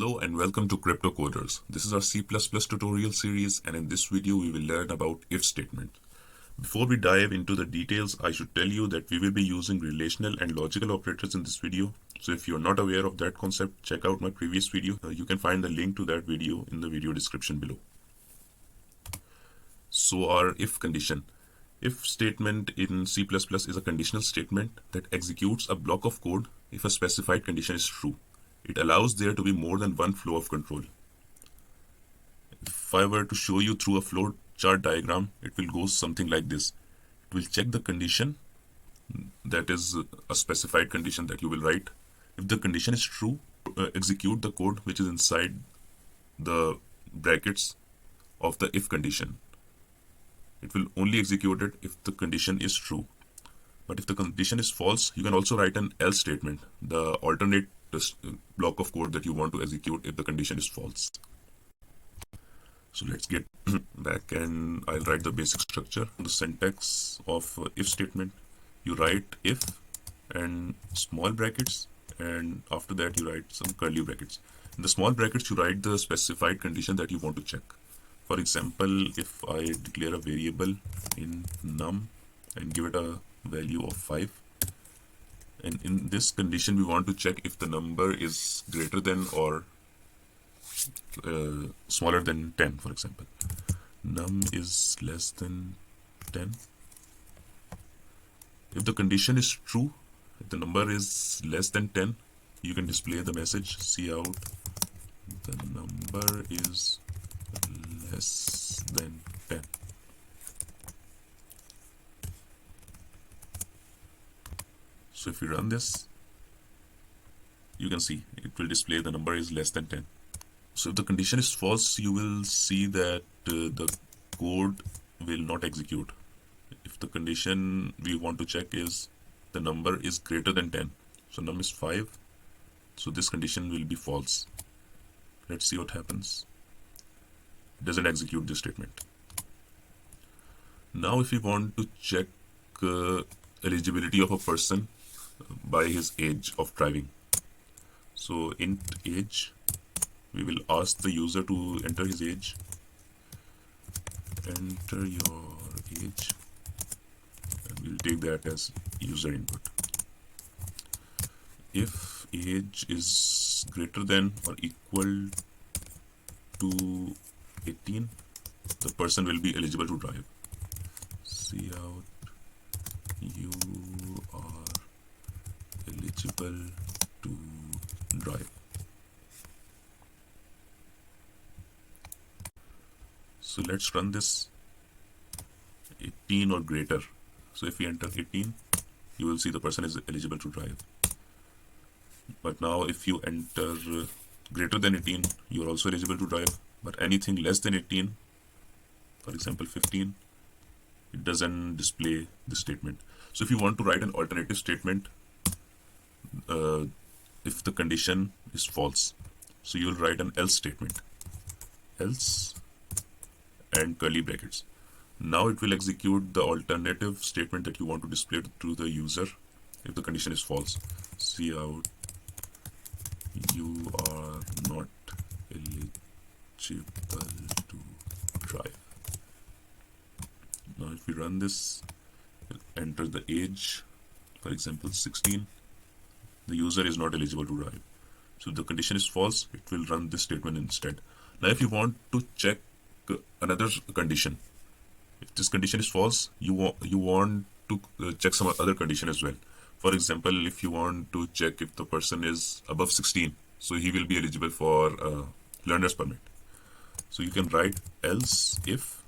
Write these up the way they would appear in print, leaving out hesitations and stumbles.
Hello and welcome to Crypto Coders. This is our C++ tutorial series, and in this video we will learn about if statement. Before we dive into the details, I should tell you that we will be using relational and logical operators in this video. So if you're not aware of that concept, check out my previous video. You can find the link to that video in the video description below. So our if condition. If statement in C++ is a conditional statement that executes a block of code if a specified condition is true. It allows there to be more than one flow of control. If I were to show you through a flow chart diagram, it will go something like this. It will check the condition, that is a specified condition that you will write. If the condition is true, execute the code which is inside the brackets of the if condition. It will only execute it if the condition is true. But if the condition is false, you can also write an else statement, the alternate block of code that you want to execute if the condition is false. So let's get back and I'll write the basic structure. The syntax of if statement, you write if and small brackets, and after that you write some curly brackets. In the small brackets you write the specified condition that you want to check. For example, if I declare a variable in num and give it a value of 5, and in this condition we want to check if the number is greater than or smaller than 10, for example. Num is less than 10. If the condition is true, if the number is less than 10, you can display the message cout the number is less than 10. So if you run this, you can see it will display the number is less than 10. So if the condition is false, you will see that the code will not execute. If the condition we want to check is the number is greater than 10, so num is 5, so this condition will be false. Let's see what happens. It doesn't execute this statement. Now if we want to check eligibility of a person by his age of driving, so int age, we will ask the user to enter his age. Enter your age, and we'll take that as user input. If age is greater than or equal to 18, the person will be eligible to drive. Cout you are eligible to drive. So let's run this. 18 or greater. So if we enter 18, you will see the person is eligible to drive. But now if you enter greater than 18, you are also eligible to drive. But anything less than 18, for example 15, it doesn't display the statement. So if you want to write an alternative statement, if the condition is false, so you will write an else statement, else and curly brackets. Now it will execute the alternative statement that you want to display to the user if the condition is false. Cout you are not eligible to drive. Now if we run this, we'll enter the age, for example 16, the user is not eligible to drive. So if the condition is false, it will run this statement instead. Now if you want to check another condition, if this condition is false, you want to check some other condition as well. For example, if you want to check if the person is above 16, so he will be eligible for learner's permit. So you can write else if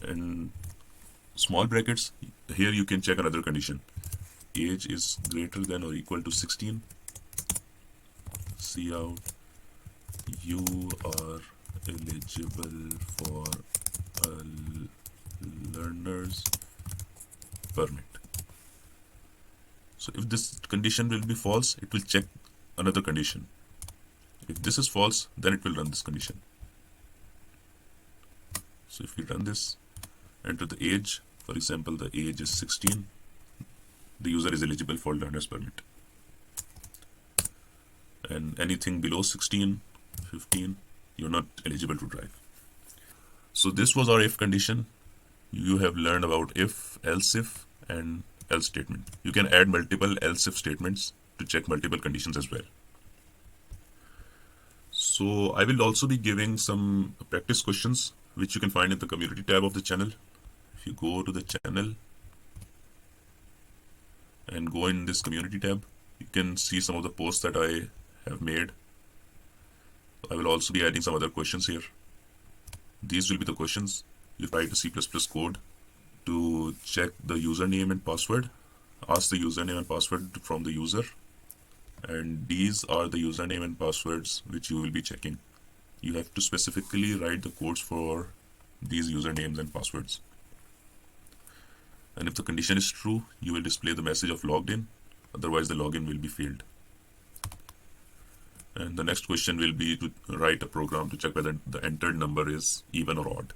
and small brackets. Here you can check another condition. Age is greater than or equal to 16. Cout you are eligible for a learner's permit. So if this condition will be false, it will check another condition. If this is false, then it will run this condition. So if we run this, enter the age, for example the age is 16, the user is eligible for learner's permit. And anything below 16, 15, you're not eligible to drive. So this was our if condition. You have learned about if, else if, and else statement. You can add multiple else if statements to check multiple conditions as well. So I will also be giving some practice questions which you can find in the community tab of the channel. If you go to the channel and go in this community tab, you can see some of the posts that I have made. I will also be adding some other questions here. These will be the questions. You write the C++ code to check the username and password. Ask the username and password from the user. And these are the username and passwords which you will be checking. You have to specifically write the codes for these usernames and passwords. And if the condition is true, you will display the message of logged in. Otherwise, the login will be failed. And the next question will be to write a program to check whether the entered number is even or odd.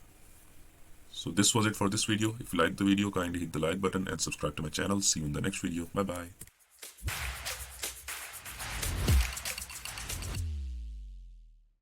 So this was it for this video. If you liked the video, kindly hit the like button and subscribe to my channel. See you in the next video. Bye bye.